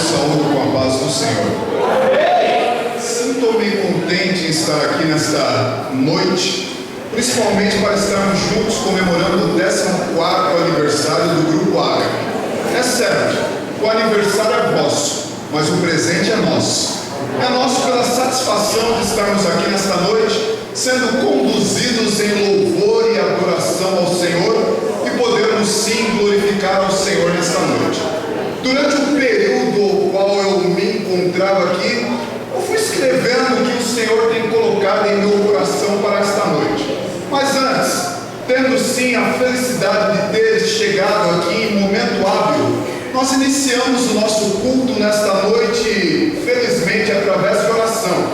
saúdo com a paz do Senhor. Sinto-me contente em estar aqui nesta noite, principalmente para estarmos juntos comemorando o 14º aniversário do Grupo Ágape. É certo, o aniversário é vosso, mas o presente é nosso. É nosso pela satisfação de estarmos aqui nesta noite, sendo conduzidos em louvor e adoração ao Senhor e podermos sim glorificar ao Senhor nesta noite. Durante o período ao qual eu me encontrava aqui, eu fui escrevendo o que o Senhor tem colocado em meu coração para esta noite. Mas antes, tendo sim a felicidade de ter chegado aqui em momento hábil, nós iniciamos o nosso culto nesta noite, felizmente, através de oração.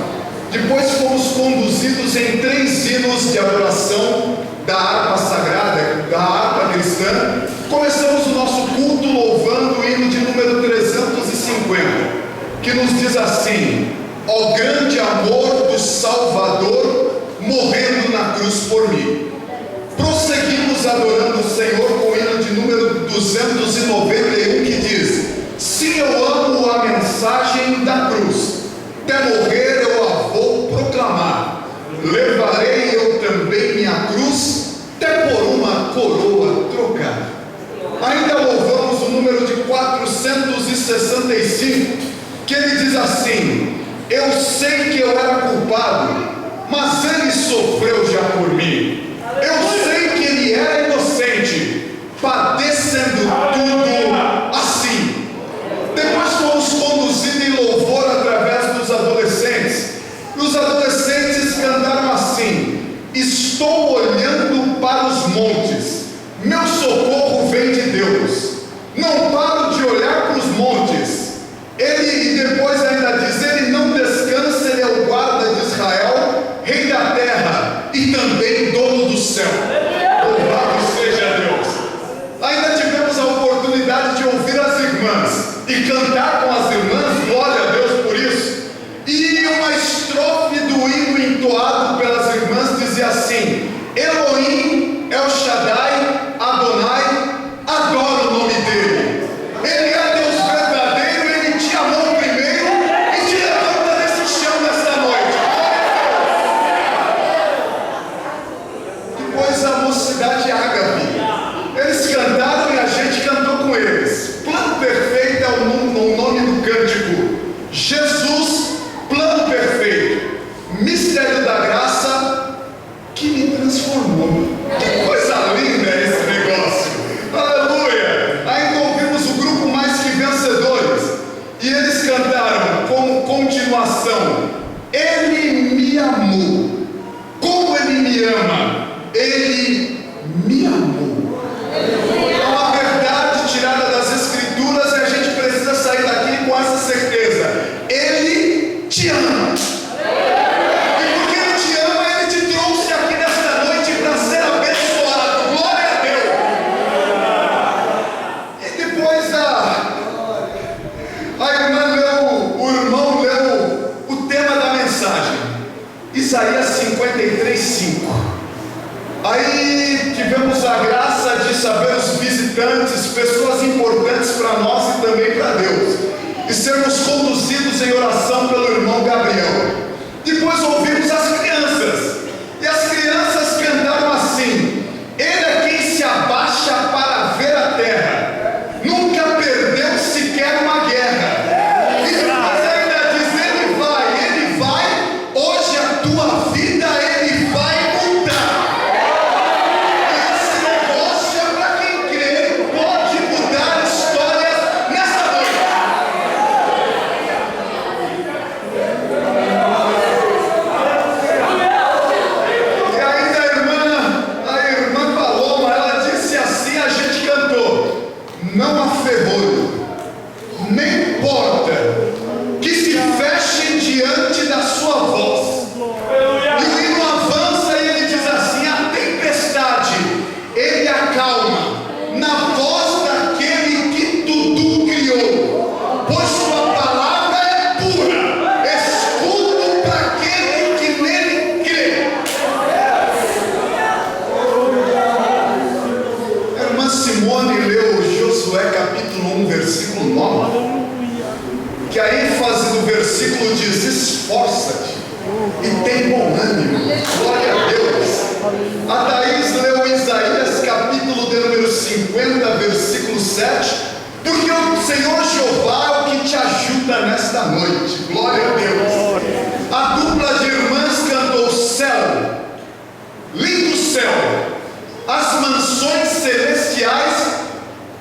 Depois fomos conduzidos em 3 hinos de adoração da harpa sagrada, da harpa cristã. Começamos o nosso culto louvando o hino de número 350, que nos diz assim: ó grande amor do Salvador, morrendo na cruz por mim. Prosseguimos adorando o Senhor com o hino de número 291, que diz: sim, eu amo a mensagem da cruz, até morrer eu a vou proclamar, levarei eu também minha cruz, até por uma coroa trocar. Ainda louvamos o número de 465, que ele diz assim: eu sei que eu era culpado, mas ele sofreu já por mim. Eu sei que ele era inocente, padecendo tudo assim. Depois fomos conduzidos em louvor através dos adolescentes. E os adolescentes cantaram assim: estou olhando para os montes, meu socorro vem de Deus. Não paro de olhar para os montes. Ele, e depois ainda diz, ele não descansa, ele é o guarda de Israel, rei da terra e também dono do céu. Louvado seja Deus. Ainda tivemos a oportunidade de ouvir as irmãs e cantar com as irmãs, glória a Deus por isso. E uma estrofe do hino entoado pelas irmãs dizia assim: Elohim, El Shaddai, Adonai, adoro o nome dele. Ele é Deus verdadeiro, ele te amou primeiro e te levanta desse chão nesta noite. Depois a mocidade ágape, eles cantaram e a gente cantou com eles. Plano perfeito é o nome do cântico. Jesus, plano perfeito, mistério da graça que me transformou. Que coisa linda é esse negócio. Aleluia. Ainda ouvimos o grupo Mais Que Vencedores e eles cantaram como continuação: ele me amou. Como ele me ama? Ele me amou. É uma verdade tirada das Escrituras e a gente precisa sair daqui com essa certeza: ele te ama. E porque ele te ama, ele te trouxe aqui nesta noite para ser abençoado. Glória a Deus. E depois a irmã leu, o irmão leu o tema da mensagem, Isaías 53:5. Aí tivemos a graça de saber os visitantes, pessoas importantes para nós e também para Deus, e sermos conduzidos em oração pelo irmão Gabriel. Depois ouvimos as crianças, e as crianças cantaram assim: ele é quem se abaixa para ver a terra, nunca perdeu sequer uma guerra. E depois ainda diz: ele vai, hoje a tua vida ele vai mudar. Esse negócio é para quem crê, pode mudar histórias nessa noite. nesta noite. Glória a Deus. A dupla de irmãs cantou céu, lindo céu, as mansões celestiais,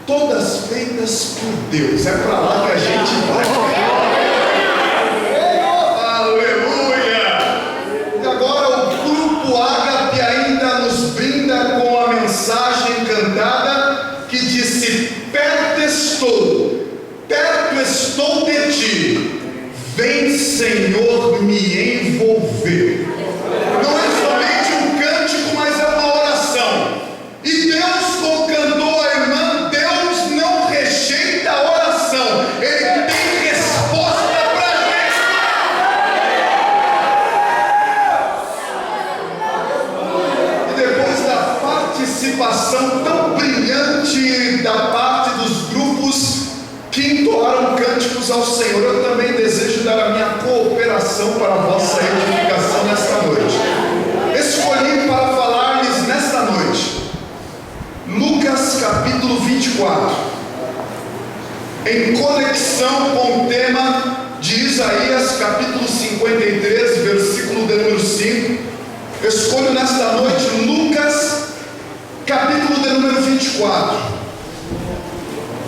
todas feitas por Deus. É para lá que a gente vai. Aleluia! E agora o grupo Ágape ainda nos brinda com a mensagem cantada que disse: perto estou de ti, vem Senhor me envolver. Não é somente um cântico, mas é uma oração. E Deus, como cantou a irmã, Deus não rejeita a oração, Ele tem resposta para a gente. E depois da participação tão brilhante da parte dos grupos que entoaram cânticos ao Senhor, eu também desejo dar a minha cooperação para a vossa edificação nesta noite. Escolhi para falar-lhes nesta noite Lucas capítulo 24, em conexão com o tema de Isaías capítulo 53, versículo de número 5. Escolho nesta noite Lucas capítulo de número 24.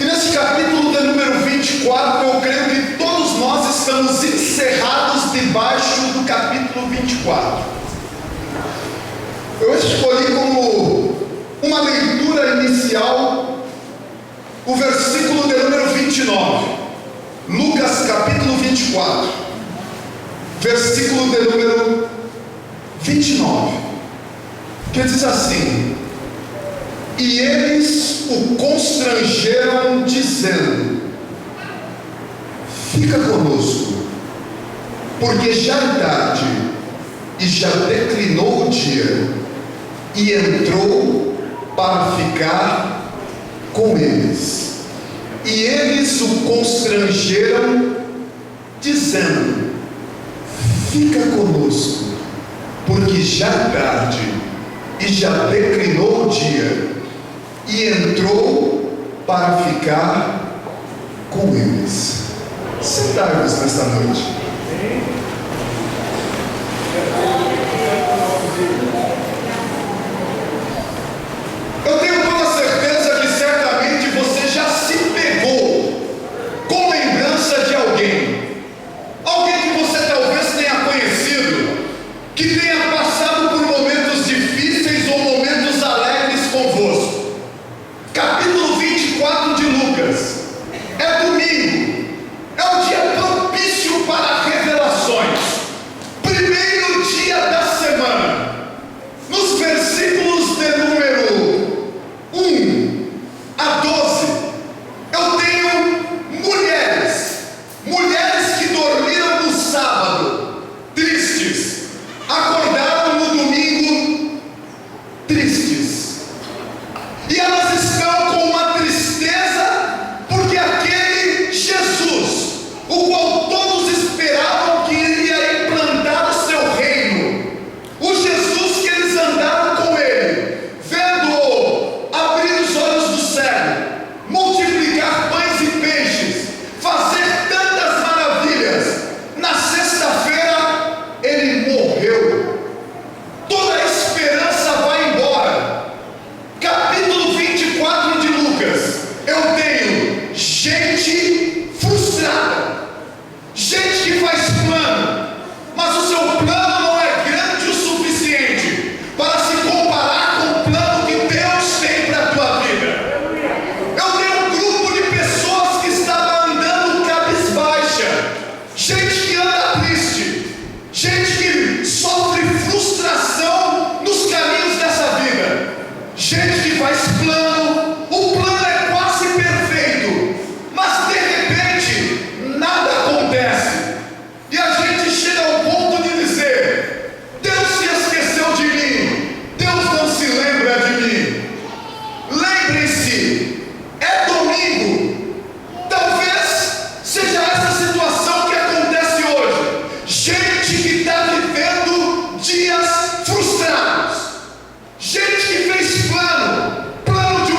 E nesse capítulo de número 24, eu creio que todos nós estamos encerrados debaixo do capítulo 24. Eu escolhi como uma leitura inicial o versículo de número 29. Lucas capítulo 24, versículo de número 29, que diz assim: e eles o constrangeram, dizendo: fica conosco, porque já é tarde e já declinou o dia. E entrou para ficar com eles. E eles o constrangeram, dizendo: fica conosco, porque já é tarde e já declinou o dia. E entrou para ficar com eles. Sentai-vos nesta noite. Eu tenho toda certeza que certamente você já se pegou com lembrança de alguém que você talvez tenha conhecido, que tenha passado por momentos difíceis ou momentos alegres convosco. Capítulo 24 de Lucas é domingo, é um dia propício para revelações, primeiro dia da semana. Nos versículos de número 1 a 12, eu tenho mulheres que dormiram no sábado tristes, acordaram no domingo tristes, e elas estão com uma tristeza porque aquele Jesus, o qual todos esperavam que iria implantar o seu reino, o Jesus que eles andaram com ele, vendo-o abrir os olhos do céu, multiplicar pães e peixes, fazer tantas maravilhas, na sexta-feira ele morreu. Toda a esperança vai embora. Capítulo 24 de Lucas, eu tenho gente frustrada, gente que faz plano, mas o seu plano não é grande o suficiente para se comparar com o plano que Deus tem para a tua vida. Eu tenho um grupo de pessoas que estava andando cabisbaixa, gente que anda triste, gente que sofre frustração nos caminhos dessa vida, gente que faz plano, o plano é quase perfeito, mas de repente nada acontece, e a gente chega ao ponto de dizer: Deus se esqueceu de mim, Deus não se lembra de mim. Lembrem-se, é domingo. Talvez seja essa situação que acontece hoje, gente que está vivendo dias frustrados, gente que fez plano de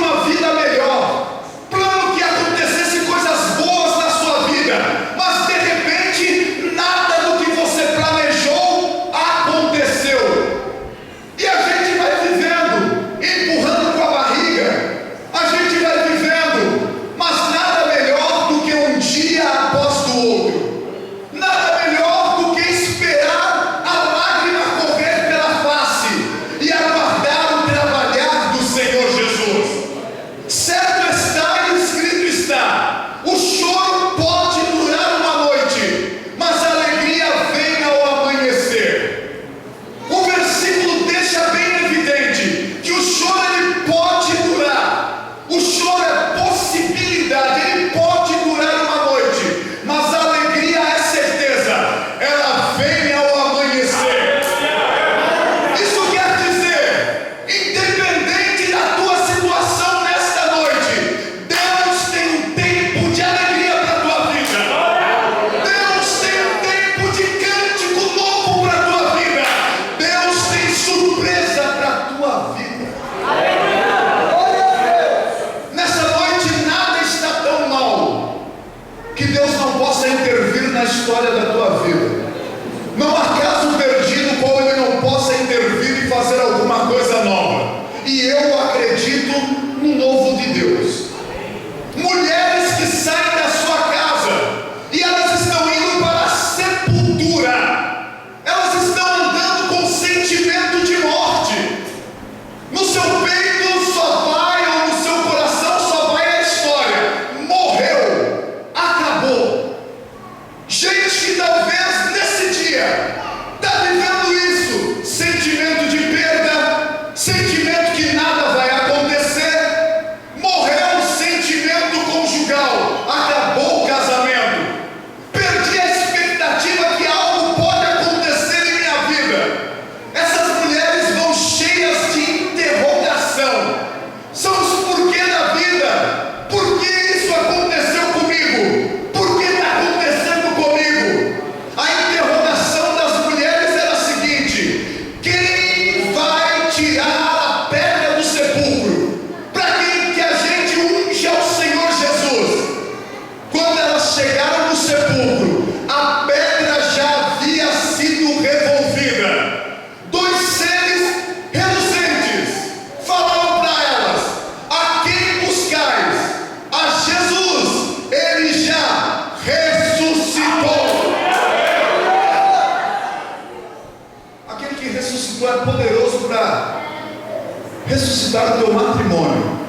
teu matrimônio,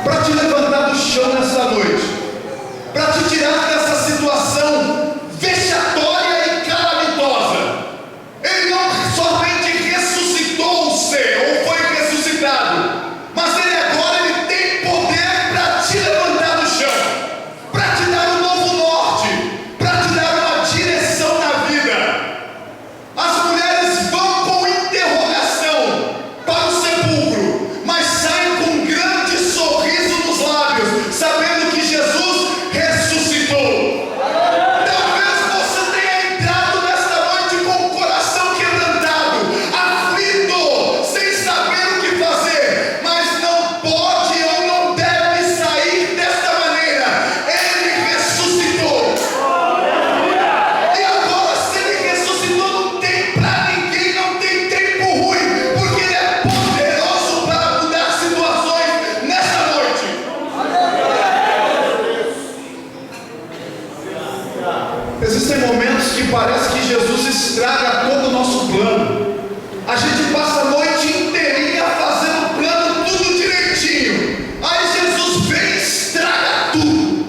para te levantar do chão nessa noite, para te tirar dessa situação vexatória e calamitosa. Ele não somente ressuscitou você, ou foi ressuscitado, mas ele agora ele tem poder para te levantar do chão, para te dar um novo norte, para te dar uma direção na vida. As mulheres vão com interrogação para o sepulcro, mas saem com um grande sorriso nos lábios, sabendo que Jesus ressuscitou. Talvez você tenha entrado nesta noite com o coração quebrantado, aflito, sem saber o que fazer, mas não pode ou não deve sair desta maneira. Ele ressuscitou. E agora, se ele ressuscitou, não tem para ninguém, não tem tempo ruim, porque ele é poderoso para mudar situações nesta noite. Existem momentos que parece que Jesus estraga todo o nosso plano. A gente passa a noite inteirinha fazendo o plano tudo direitinho. Aí Jesus vem e estraga tudo.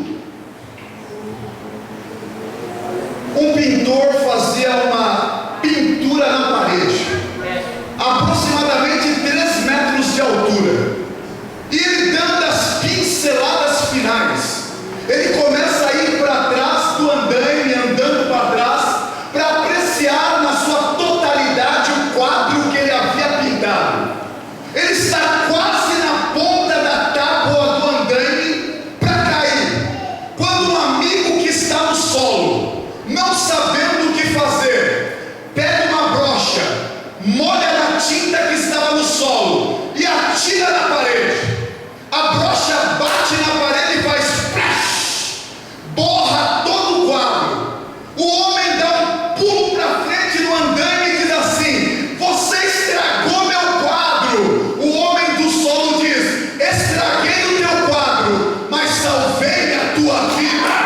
Um pintor fazia uma pintura na parede, aproximadamente 3 metros de altura. E ele dando as pinceladas finais, ele começa a ir para trás do andaime, andando para trás, para apreciar na sua totalidade o quadro que ele havia pintado. Ele está quase na ponta da tábua do andaime para cair, quando um amigo que está no solo, não sabendo o que fazer, pega uma brocha, molha na tinta que estava no solo e atira na parede. A brocha bate na parede e faz splash, borra todo o quadro. O homem dá um pulo para frente no andaime e diz assim: você estragou meu quadro. O homem do solo diz: estraguei o teu quadro, mas salvei a tua vida.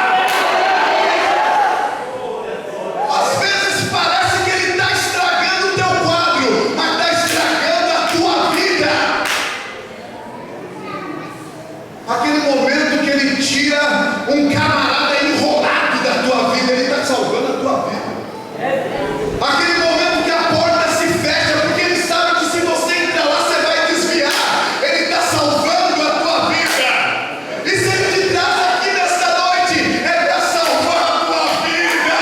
Às vezes parece que ele está estragando o teu quadro, mas está estragando a tua vida. Aquele momento que ele tira um camarada enrolado da tua vida, ele está salvando a tua vida. Aquele momento que a porta se fecha, porque ele sabe que se você entrar lá, você vai desviar. Ele está salvando a tua vida. E se ele te traz aqui nesta noite, é para salvar a tua vida.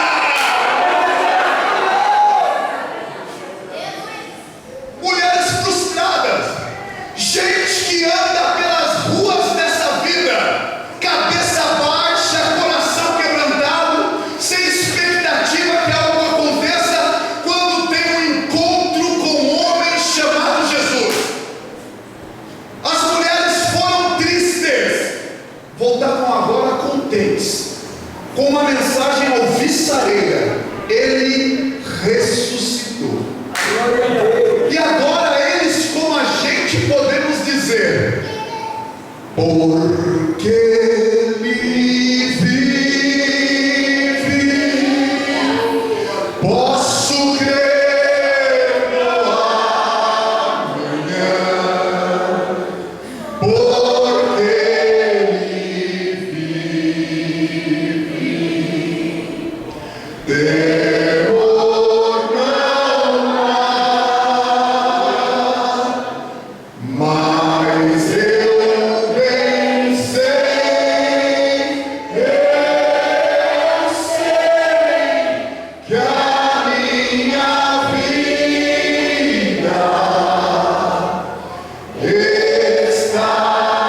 Mulheres frustradas, gente que anda pelas ruas dessa vida, cabeça baixa, coração quebrantado, sem expectativa que algo aconteça, quando tem um encontro com um homem chamado Jesus. As mulheres foram tristes, voltavam agora contentes, com uma mensagem alvissareira: ele ressuscitou. E agora eles, como a gente, podemos dizer: porque ele vive, posso crer no amanhã. Porque ele vive, temor não há, mas eu bem sei, que a minha vida está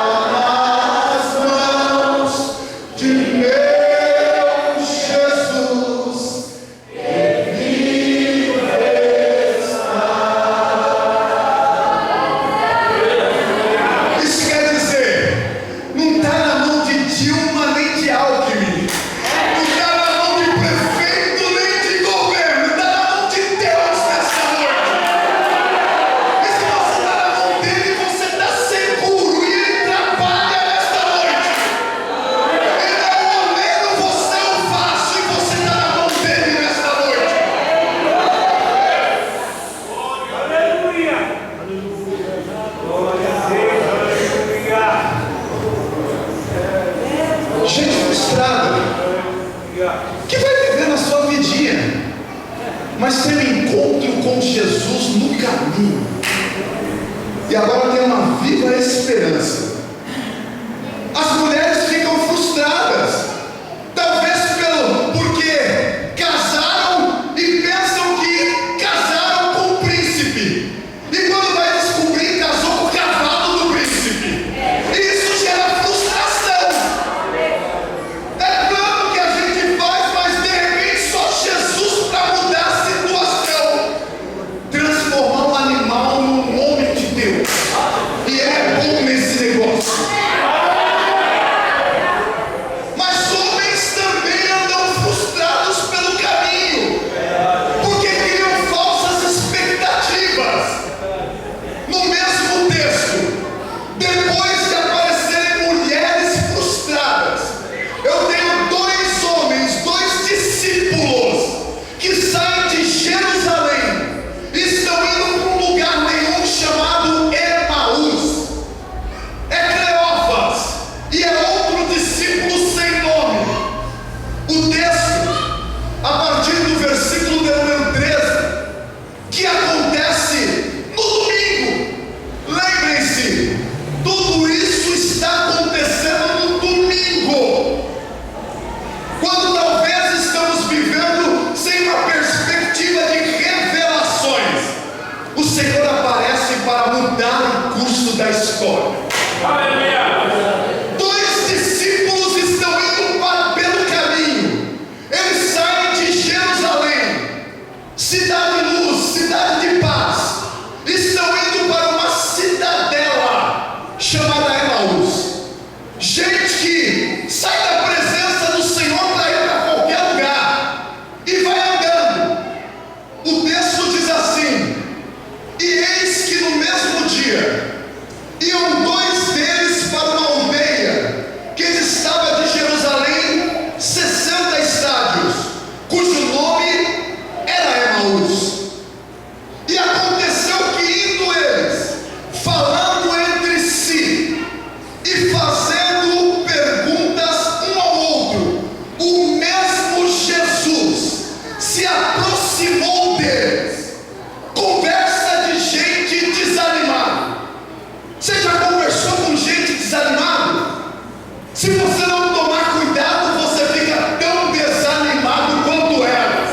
esperança. As mulheres ficam frustradas, talvez porque casaram e pensam que casaram com o príncipe, e quando vai descobrir, casou com o cavalo do príncipe, e isso gera frustração. É plano que a gente faz, mas de repente só Jesus para mudar a situação, transformar um animal num homem de Deus, e é bom nesse negócio. Mas homens também andam frustrados pelo caminho, porque criam falsas expectativas. No mesmo texto, depois de aparecerem mulheres frustradas, eu tenho dois homens, dois discípulos, que saem de Jerusalém e estão indo para um lugar nenhum chamado Emaús. É Cleófas e é outro discípulo sem nome. O texto, a partir do versículo de número 13, que acontece no domingo. Lembrem-se, tudo isso está acontecendo no domingo, quando talvez estamos vivendo sem uma perspectiva de revelações. O Senhor aparece para mudar o curso da história. Dois discípulos estão indo pelo caminho. Eles saem de Jerusalém, cidade de luz, cidade de paz. Estão indo para uma cidadela chamada Emaús. Gente que sai da presença do Senhor para ir para qualquer lugar e vai andando. O texto diz assim: e eis que no mesmo dia iam dois deles para uma aldeia que distava de Jerusalém 60 estádios, cujo nome era Emaús. E aconteceu que, indo eles, falando entre si e fazendo perguntas um ao outro, o mesmo Jesus se aproximou deles. Conversa de gente desanimada. Você já conversou com gente desanimada? Se você não tomar cuidado, você fica tão desanimado quanto elas.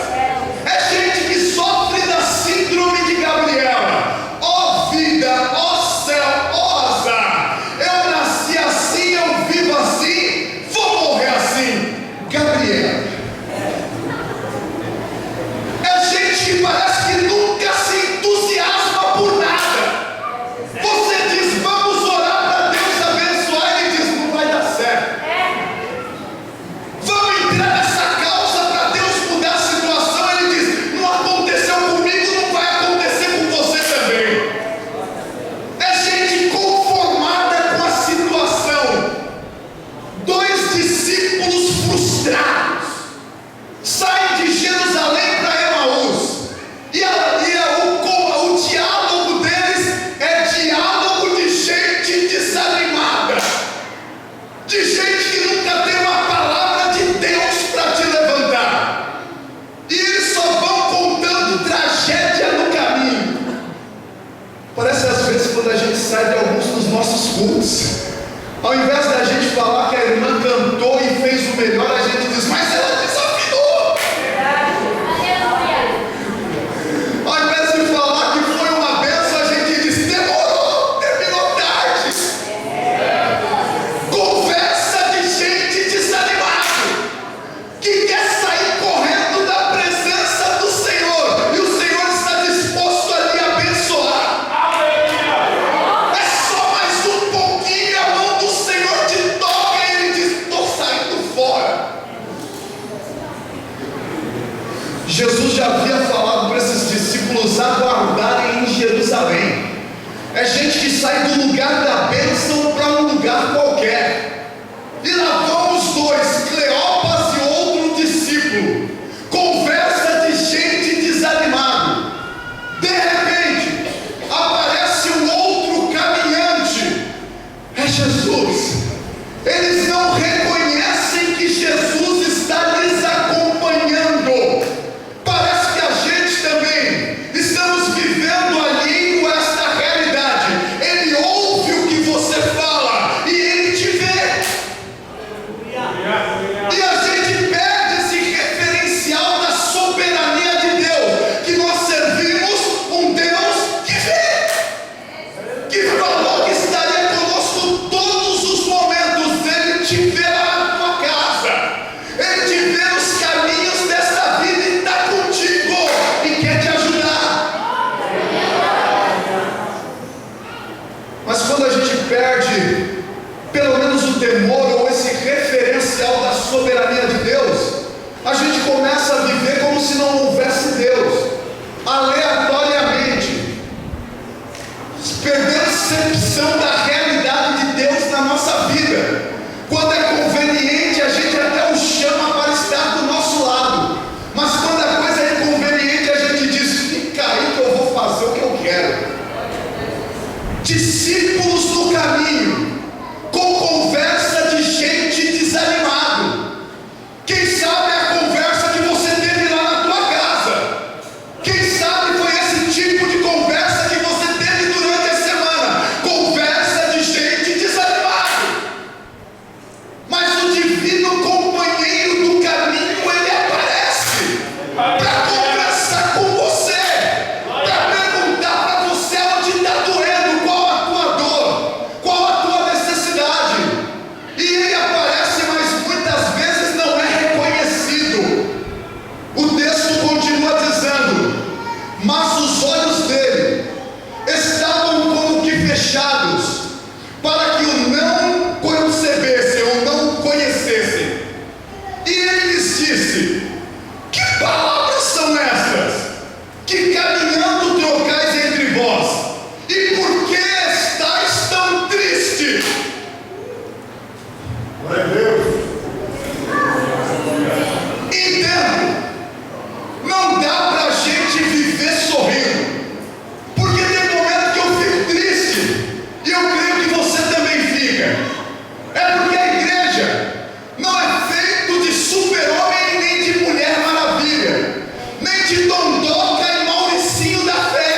É gente que sofre da síndrome de Gabriela. Ó vida, ó céu, ó azar. Eu nasci assim, eu vivo assim, vou morrer assim. Gabriela. É gente que parece que nunca se entusiasma por nada. Você diz, vamos orar para Deus abençoar, ele diz, não vai dar certo. Vamos entrar nessa causa para Deus mudar a situação, ele diz, não aconteceu comigo, não vai acontecer com você também. É gente conformada com a situação. Dois discípulos frustrados saem de Jerusalém para Emaús, e o diálogo deles é diálogo de gente desanimada, de gente que nunca tem uma palavra de Deus para te levantar, e eles só vão contando tragédia no caminho. Parece às vezes quando a gente sai de alguns dos nossos cultos, ao invés da gente falar que a irmã cantou e fez o melhor, a gente diz, mas ela desafinou. Ao invés de falar que foi uma bênção, a gente diz, demorou, terminou tarde. Conversa de gente desanimada, que quer sair correndo da presença do Senhor, e o Senhor está disposto a lhe abençoar. É só mais um pouquinho, a mão do Senhor te toca e ele diz, estou saindo fora. Jesus já havia falado para esses discípulos aguardarem em Jerusalém. É gente que sai do lugar da bênção para um lugar qualquer. E lá vão os dois, Cleópas e outro discípulo. Conversa de gente desanimada. De repente, aparece um outro caminhante. É Jesus. Eles não reconhecem que Jesus está lhes acompanhando. Parece que a gente também estamos vivendo alheio a esta realidade. Ele ouve o que você perde pelo menos o temor ou esse referencial da soberania de Deus, a gente começa a viver como se não houvesse Deus, aleatoriamente, perdendo a percepção da realidade de Deus na nossa vida. Quando é conveniente, a gente até o chama para estar do nosso lado, mas quando a coisa é inconveniente, a gente diz: fica aí que eu vou fazer o que eu quero. Discípulos no caminho, com conversa de gente desanimado. Quem sabe é a conversa que você teve lá na tua casa. Quem sabe foi esse tipo de conversa que você teve durante a semana. Conversa de gente desanimada. Mas o divino companheiro do caminho, ele aparece para conversar com você, para perguntar para você onde está doendo, qual a tua dor, qual a tua necessidade. E ele aparece, mas muitas vezes não é reconhecido. O texto continua dizendo: mas os olhos dele estavam como que fechados, para que o não concebessem ou não conhecessem. E ele lhes disse: que palavras são estas que caminhando trocais entre vós? E por que estáis tão tristes? Glória a Deus. Entendo, não dá para a gente viver sorrindo, porque tem momento que eu fico triste, e eu creio que você também fica. É porque a igreja não é feito de super-homem nem de mulher maravilha, nem de Dondoca e Mauricinho da fé.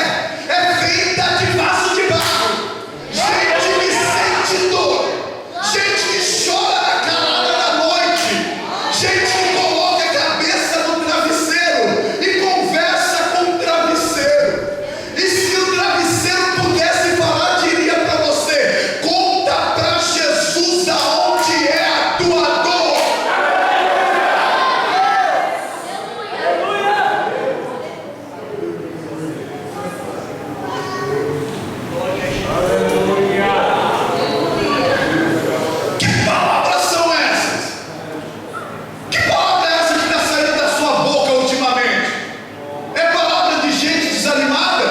É feita de vaso de barro, gente que sente dor, gente que chora na calada da noite, gente que coloca a cabeça no travesseiro e conversa com o travesseiro. E se o travesseiro pudesse falar, diria para você: conta para Jesus aonde é a tua dor. Que palavras são essas? Que palavra é essa que está saindo da sua boca ultimamente? É palavra de gente desanimada?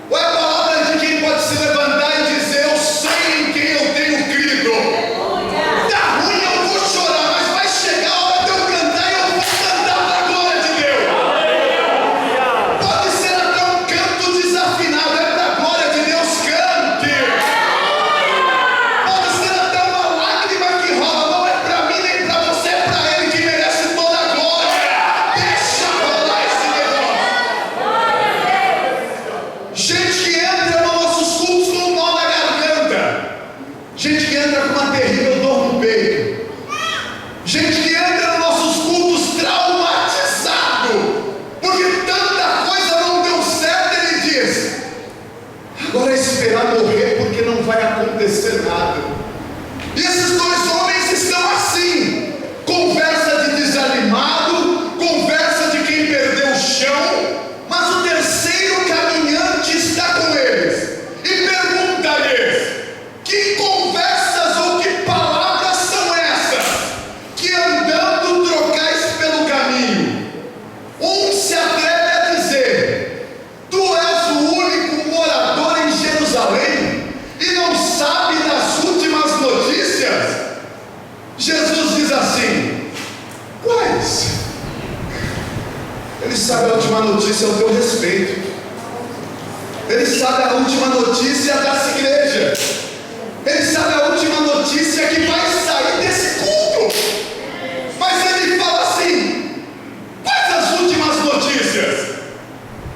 Ou é palavra de quem pode se levantar e dizer: eu sei em quem eu tenho crido? Tá ruim, eu vou chorar, mas vai chegar a hora de eu cantar e eu vou cantar para a glória de Deus. Pode ser até um canto desafinado, é para a glória de Deus, cante. Pode ser até uma lágrima que rola, não é para mim nem para você, é para Ele que merece toda a glória. Deixa rolar esse negócio. Gente que entra nos nossos cultos com um nó na garganta, gente que entra com uma terrível dor no peito, gente que entra nos nossos cultos traumatizado, porque tanta coisa não deu certo. Ele diz: agora é esperar morrer, porque não vai acontecer nada. E esses dois homens estão assim, conversa de desanimado, conversa de quem perdeu o chão, mas o terceiro caminhante está com eles e pergunta-lhes: que conversas ou que palavras são essas que andando trocais pelo caminho? Um se atreve a dizer: tu és o único morador em Jerusalém e não sabe das últimas notícias? Jesus diz assim: quais? Ele sabe a última notícia ao teu respeito. Ele sabe a última notícia dessa igreja. Ele sabe a última notícia que vai sair desse culto. Mas ele fala assim: quais as últimas notícias?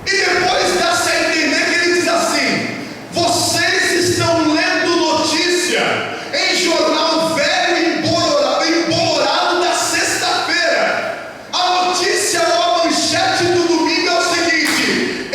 E depois dá-se a entender que ele diz assim: vocês estão lendo notícia em jornal velho e embolorado da sexta-feira. A notícia ou a manchete do domingo é o seguinte: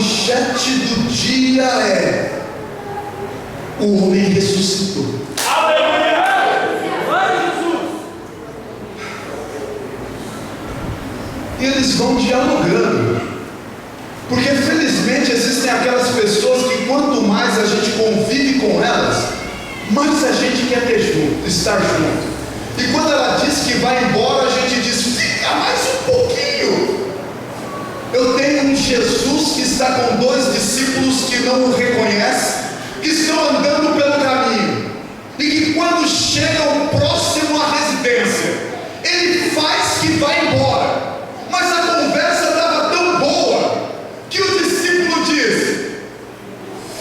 manchete do dia é: o homem ressuscitou. Aleluia! Vai, Jesus! E eles vão dialogando, porque felizmente existem aquelas pessoas que quanto mais a gente convive com elas, mais a gente quer estar junto. E quando ela diz que vai embora, a gente diz: fica mais um pouquinho. Eu tenho um Jesus que está com 2 discípulos que não o reconhecem, que estão andando pelo caminho, e que quando chegam próximo à residência, ele faz que vai embora, mas a conversa estava tão boa que o discípulo diz: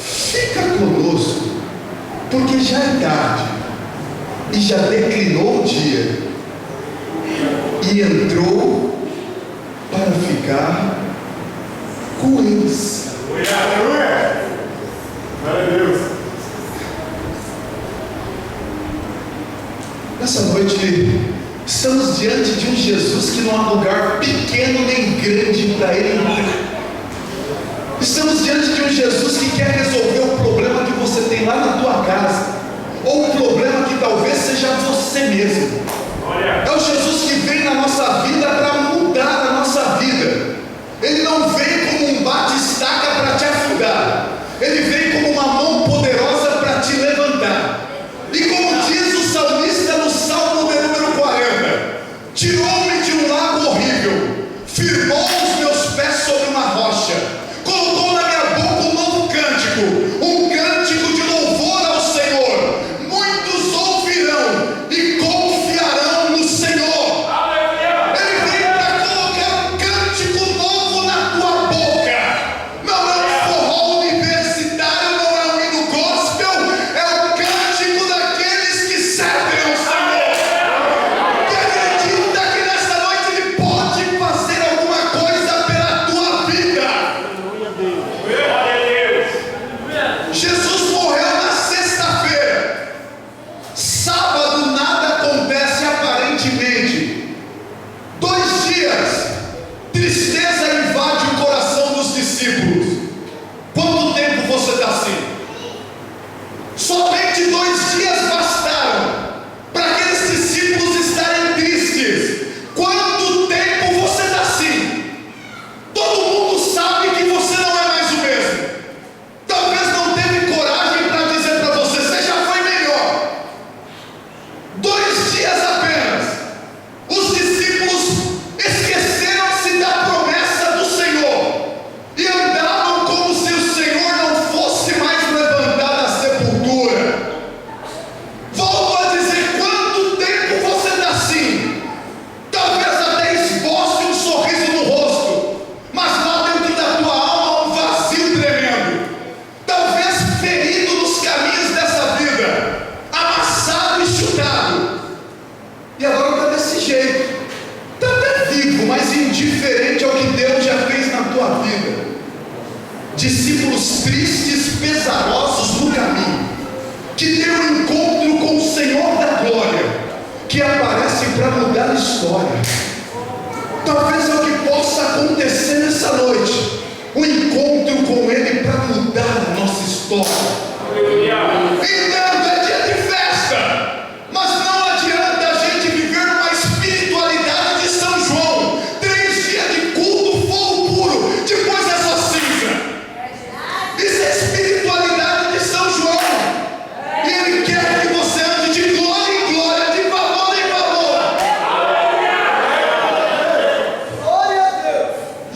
fica conosco, porque já é tarde e já declinou o dia. E entrou para ficar com eles. Aleluia! Glória a Deus! Nessa noite, estamos diante de um Jesus que não há lugar pequeno nem grande para ele entrar. Estamos diante de um Jesus que quer resolver o problema que você tem lá na tua casa, ou um problema que talvez seja você mesmo. É o Jesus que vem na nossa vida para mudar a nossa vida. Ele não vem como um bate-estaca para te afundar, ele vem como uma mão poderosa para te levantar. E como diz o salmista no Salmo de número 40, tirou-me de um lago horrível, firmou os meus pés sobre uma rocha, colocou na minha boca um novo cântico, um cântico de louvor ao Senhor. Muitos ouvirão e confiarão no Senhor. Ele vem para colocar um cântico novo na tua boca. Não é um forró universitário, não é um hino gospel, é o cântico daqueles que servem ao Senhor, que acredita que nessa noite Ele pode fazer alguma coisa pela tua vida. Jesus morreu na sexta-feira. Sábado nada acontece aparentemente. 2 dias, tristeza invade o coração dos discípulos. Quanto tempo você está assim? Somente 2 dias bastaram para aqueles discípulos estarem tristes. Quanto tempo você está assim? Todo mundo sabe que você não é mais o mesmo. Talvez não teve coragem para dizer para você: você já foi melhor. 2 dias apenas, os discípulos esqueceram-se da promessa do Senhor e andavam como se o Senhor não fosse mais levantar da sepultura. Volto a dizer: quanto tempo você está assim? Talvez até esboce um sorriso no rosto, mas lá dentro da tua alma um vazio tremendo. Talvez ferido nos caminhos dessa vida, amassado e chutado. E agora está desse jeito. Está até vivo, mas indiferente ao que Deus já fez na tua vida. Discípulos tristes, pesarosos no caminho, que têm um encontro com o Senhor da glória, que aparece para mudar a história. Talvez é o que possa acontecer nessa noite, um encontro com Ele para mudar a nossa história. Entendo, é dia de festa, mas não adianta a gente viver numa espiritualidade de São João. 3 dias de culto, fogo puro, depois é só cinza. Isso é espiritualidade de São João. E Ele quer que você ande de glória em glória, de valor em valor.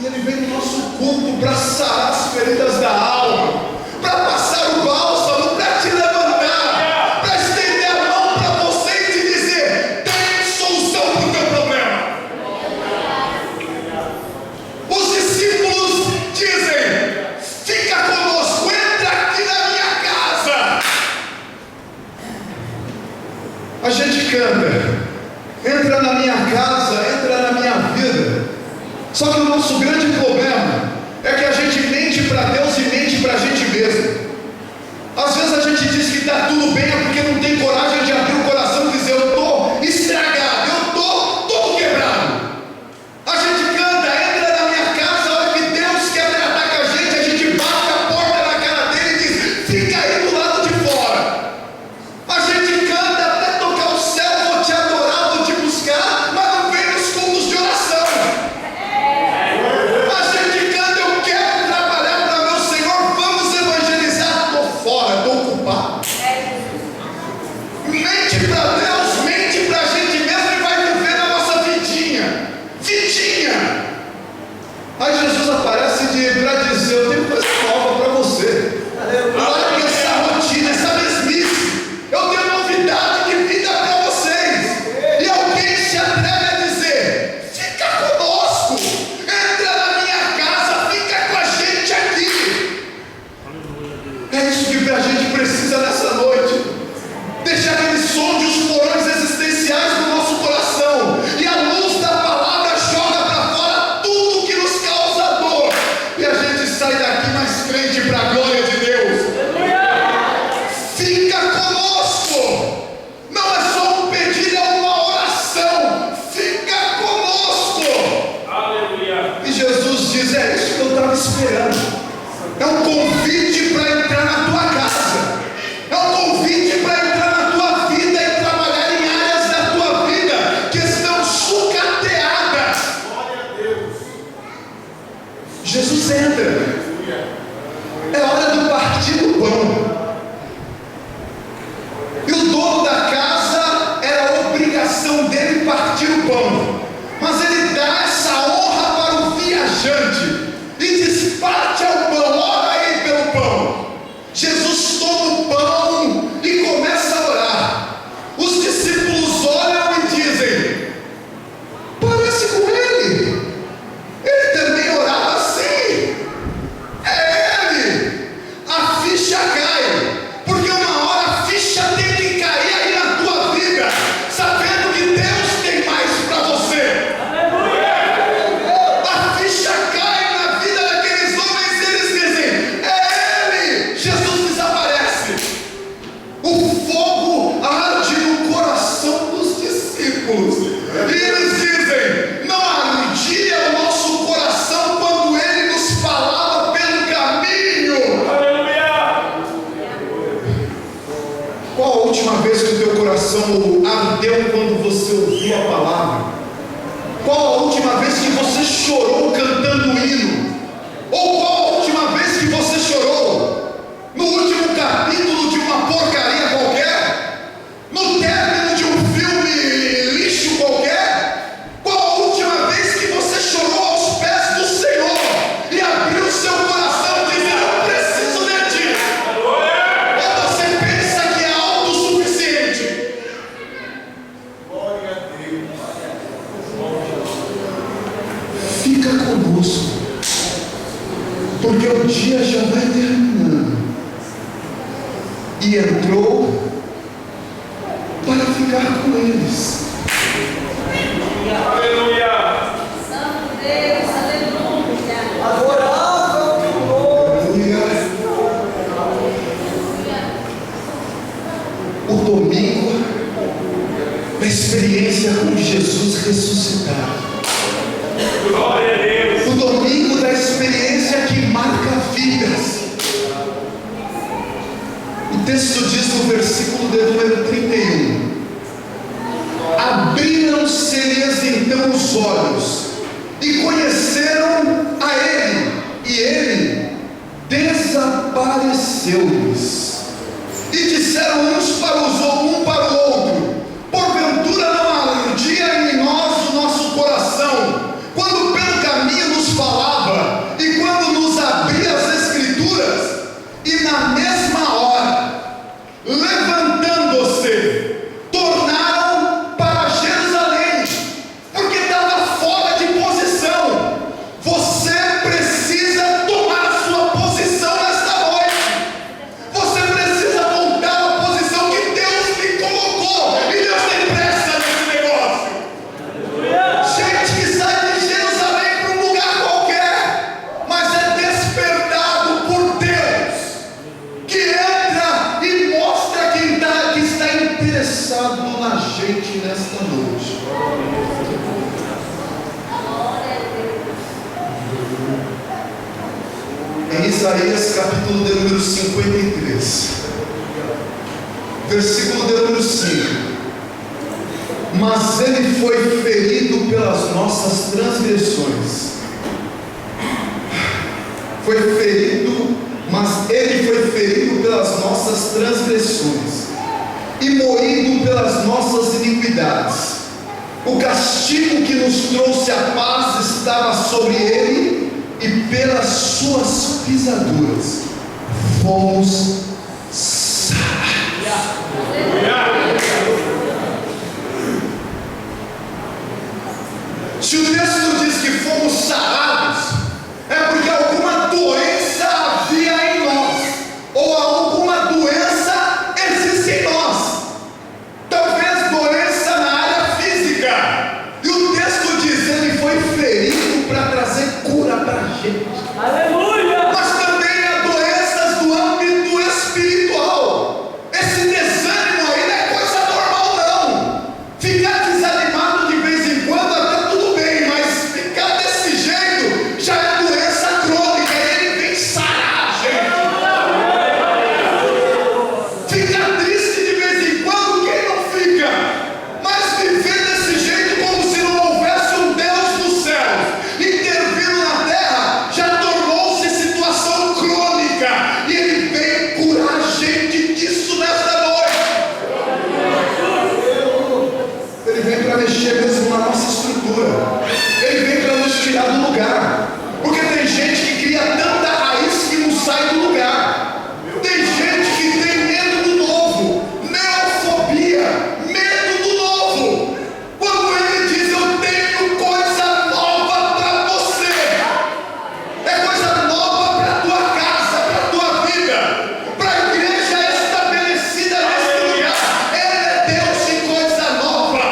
E Ele vem no nosso culto para sarar as feridas da alma, para passar o bálsamo, para te levantar, para estender a mão para você e te dizer: tem solução para o teu problema. Os discípulos dizem: fica conosco, entra aqui na minha casa. A gente canta: entra na minha casa, entra na minha vida. Só que o nosso grande problema é que a gente mente para Deus e mente para a gente mesmo. Às vezes a gente diz que está tudo bem, é porque não tem coragem de abrir o coração e dizer: eu estou estragado, eu estou todo quebrado. A gente canta: entra na minha casa. A hora que Deus quer tratar com a gente dizer: eu tenho coisa nova para você. Larga essa rotina, essa mesmice. Eu tenho novidade de vida para vocês. E alguém se atreve a dizer: fica conosco, entra na minha casa, fica com a gente aqui. É isso que a gente precisa nessa noite. Deixar que Ele sonde os porões existenciais do nosso coração, e a luz da palavra joga para fora tudo que nos causa dor, e a gente sai daqui mais crente para a glória de Deus. Fica conosco. Não é só um pedido, é uma oração. Fica conosco. Aleluia. E Jesus diz: é isso que eu estava esperando. É um convite para entrar na tua casa. É um convite para entrar na tua vida e trabalhar em áreas da tua vida que estão sucateadas. Glória a Deus. Jesus entra. É hora do partir do pão. E o dono da casa, era a obrigação dele partir o pão. Mas ele dá essa honra para o viajante e diz: parte ao pão, ora aí pelo pão. Jesus toma o pão e começa a orar. Os discípulos olham e dizem: parece com ele. Ele também orava assim. É ele. A ficha cai. Porque uma hora a ficha tem que cair aí na tua vida, sabendo que Deus tem mais para você. A ficha cai na vida daqueles homens e eles dizem: é ele. Jesus desaparece. O fogo arde no coração dos discípulos. E eles dizem: não ardia o nosso coração quando ele nos falava pelo caminho. Aleluia. Qual a última vez que o teu coração ardeu quando você ouviu a palavra? Qual a última vez que você chorou cantando o hino? Ou qual a última vez que você chorou? No último capítulo de uma porcaria qualquer? No término de um filme lixo qualquer? Qual a última vez que você chorou aos pés do Senhor e abriu seu coração dizendo: eu preciso de ti? Ou você pensa que é autossuficiente? Glória a Deus. Fica conosco, porque o dia já vai terminando. E entrou para ficar com eles. Aleluia. Santo Deus, aleluia. Aleluia. O domingo, a experiência com Jesus ressuscitado. Glória a Deus. O domingo da experiência que marca vidas. O texto diz no versículo de número 31: abriram-se-lhes então os olhos e conheceram a ele, e ele desapareceu-lhes. E disseram uns para um para o outro: porventura não ardia em nós o nosso coração quando pelo caminho nos falava e quando nos abria as escrituras? E na mesma hora, levantando-se, tornaram para Jerusalém, porque estava fora de posição. Você precisa tomar a sua posição nesta noite. Você precisa voltar à posição que Deus lhe colocou. E Deus tem pressa nesse negócio. Gente que sai de Jerusalém para um lugar qualquer, mas é despertado por Deus, que entra e mostra que está interessado na gente nesta noite. Em Isaías capítulo de número 53, versículo de número 5: mas ele foi ferido pelas nossas transgressões. Foi ferido, mas ele foi ferido pelas nossas transgressões e moído pelas nossas iniquidades. O castigo que nos trouxe a paz estava sobre ele, e pelas suas pisaduras fomos sarados. Se o texto diz que fomos sarados, é porque alguma doença havia em nós, ou alguma doença existe em nós. Talvez doença na área física. E o texto diz: ele foi ferido para trazer cura para a gente. Aleluia! Mas também há doenças do âmbito espiritual. Esse desânimo aí não é coisa normal, não. Ficar desanimado de vez em quando até tudo bem, mas ficar desse jeito já é doença crônica e ele vem sarar a gente. Ficar triste de vez em quando, quem não fica? Mas viver desse jeito como se não houvesse um Deus dos céus intervindo na terra já tornou-se situação crônica, e ele vem curar a gente disso nesta noite. Ele vem para mexer mesmo na nossa estrutura. Ele vem para nos tirar do lugar. Porque tem gente que cria tanta raiz que não sai do lugar. Tem gente que tem medo do novo, neofobia, medo do novo. Quando ele diz: eu tenho coisa nova para você, é coisa nova para a tua casa, para a tua vida, para a igreja estabelecida nesse lugar. Ele é Deus de coisa nova.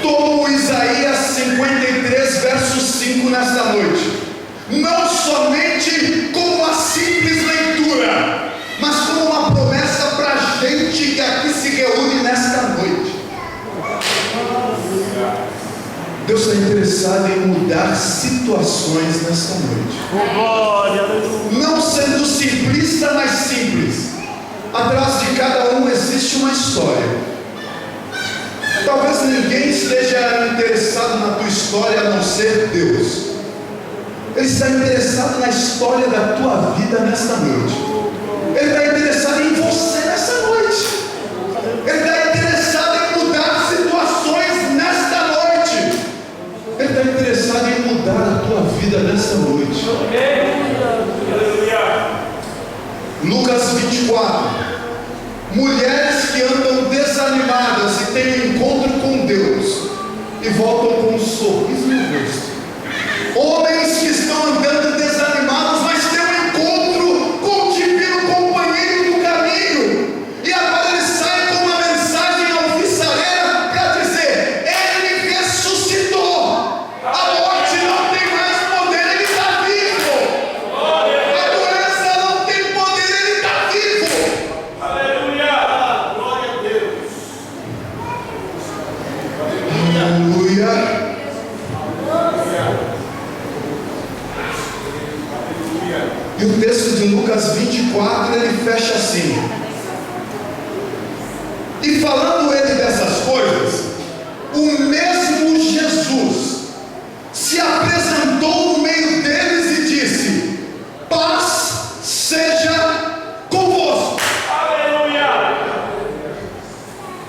Tomo Isaías 53, verso 5 nesta noite, não somente como uma simples leitura, mas como uma promessa para a gente que aqui se reúne nesta noite. Deus está interessado em mudar situações nesta noite. Glória, aleluia! Não sendo simplista, mas simples. Atrás de cada um existe uma história. Talvez ninguém esteja interessado na tua história a não ser Deus. Ele está interessado na história da tua vida nesta noite. Ele está interessado em você nesta noite. Ele está interessado em mudar situações nesta noite. Ele está interessado em mudar a tua vida nesta noite. Aleluia. Lucas 24. Mulheres que andam desanimadas e têm um encontro com Deus e voltam com um sorriso no rosto. Homens que estão andando desanimados, mas têm um encontro com o divino companheiro do caminho, e agora eles saem com uma mensagem alvissareira para dizer: ele ressuscitou, a morte não tem mais poder, ele está vivo, a doença não tem poder, ele está vivo. Aleluia. Glória a Deus. Aleluia. E o texto de Lucas 24, ele fecha assim: e falando ele dessas coisas, o mesmo Jesus se apresentou no meio deles e disse: paz seja convosco. Aleluia.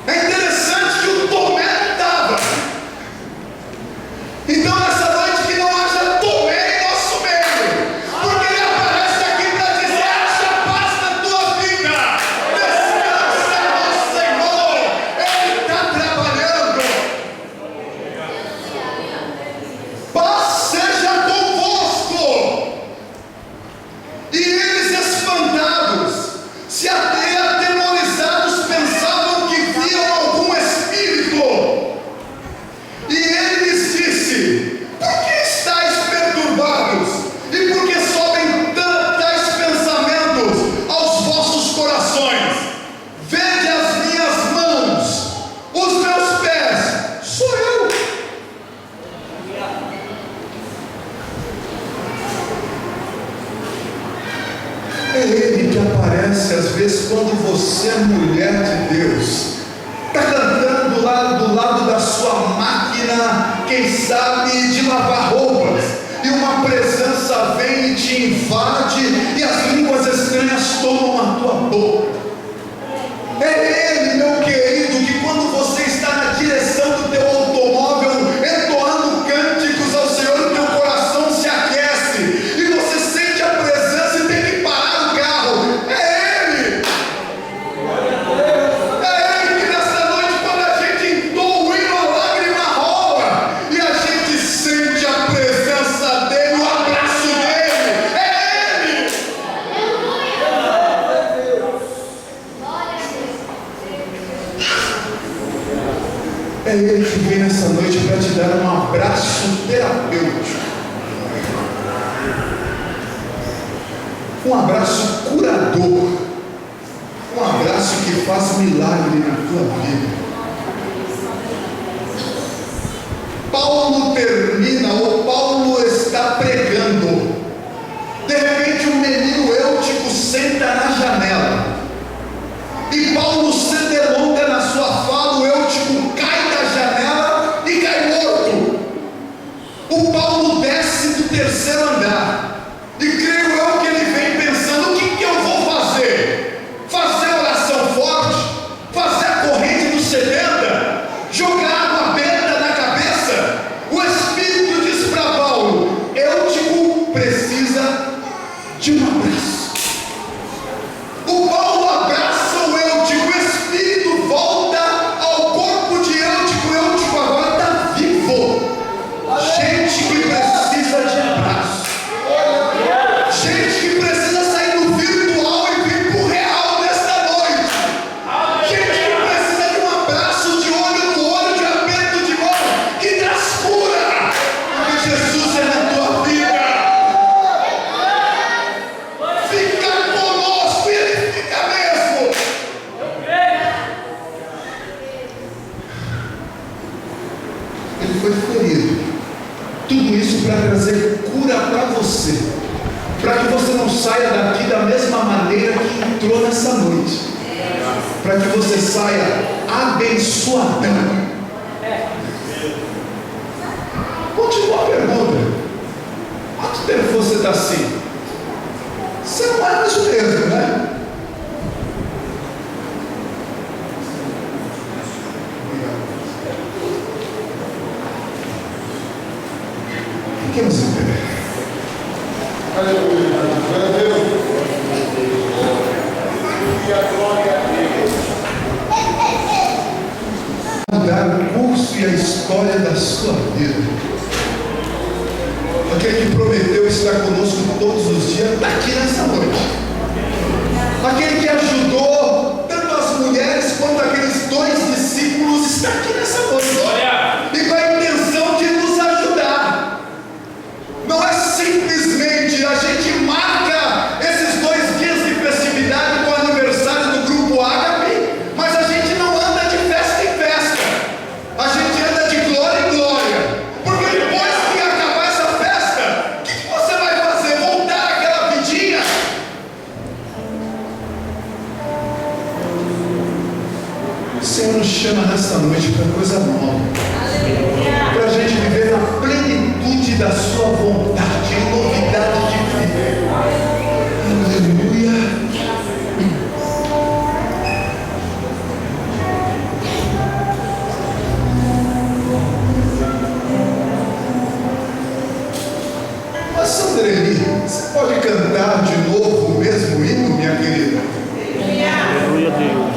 É interessante que o Tomé não estava. Então nessa noite que não haja Tomé em nosso meio, porque ele aparece aqui para dizer: haja paz na tua vida, descansa no Senhor, Ele está trabalhando. Paz seja convosco. E eles, espantados, se até atemorizados, pensavam que viam algum espírito. E ele lhes disse: por que estáis perturbados? E por que sobem tais pensamentos aos vossos corações? Vede as minhas mãos, os meus pés, sou eu. É ele que aparece às vezes quando você é mulher de Deus, está cantando lá do lado da sua máquina, quem sabe de lavar roupas, e uma presença vem e te invade, e as línguas estranhas tomam a tua boca. É ele, meu querido, que quando você está na direção do É Ele que vem nessa noite para te dar um abraço terapêutico, um abraço curador, um abraço que faz milagre na tua vida. Paulo termina, ou Paulo está pregando. De repente, um menino Eutico senta na janela. E Paulo se delonga na sua fala. O Eutico cai da janela e cai morto. O Paulo desce do terceiro andar. E creio eu que ele vem pensando: o que eu vou fazer? Fazer oração forte? Fazer a corrente dos 70? Jogar água benta na cabeça? O Espírito diz para Paulo: Eutico precisa de um abraço. O Paulo abraça o Eutico, o Espírito volta ao corpo de Eutico. Eutico agora está vivo. Gente que precisa de abraço, gente que precisa sair do virtual e vir para o real nesta noite, gente que precisa de um abraço de olho no olho, de aperto de mão, que traz cura, porque Jesus é na tua vida. Fica conosco e Ele fica mesmo. Ele foi ferido. Tudo isso para trazer cura para você, para que você não saia daqui da mesma maneira que entrou nessa noite, para que você saia abençoadão. Continua a pergunta: quanto tempo você está assim? Você não é mais o mesmo, né? Fiquemos em pé. Aleluia. Glória a Deus. Glória a Deus. Mudar o curso e a história da sua vida. Aquele que prometeu estar conosco todos os dias está aqui nessa noite. Aquele que ajudou tanto as mulheres quanto aqueles 2 discípulos está aqui nessa noite. E com a intenção de nos ajudar. Não é simplesmente a gente marca esses 2 dias de festividade com o aniversário do grupo Ágape, mas a gente não anda de festa em festa. A gente anda de glória em glória. Porque depois que acabar essa festa, o que você vai fazer? Voltar àquela vidinha? O Senhor nos chama nessa noite para coisa nova, para a gente viver na plenitude da sua vontade, em novidade de vida. Aleluia. Mas Sandreli, você pode cantar de novo o mesmo hino, minha querida? Aleluia, Deus.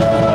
Aleluia.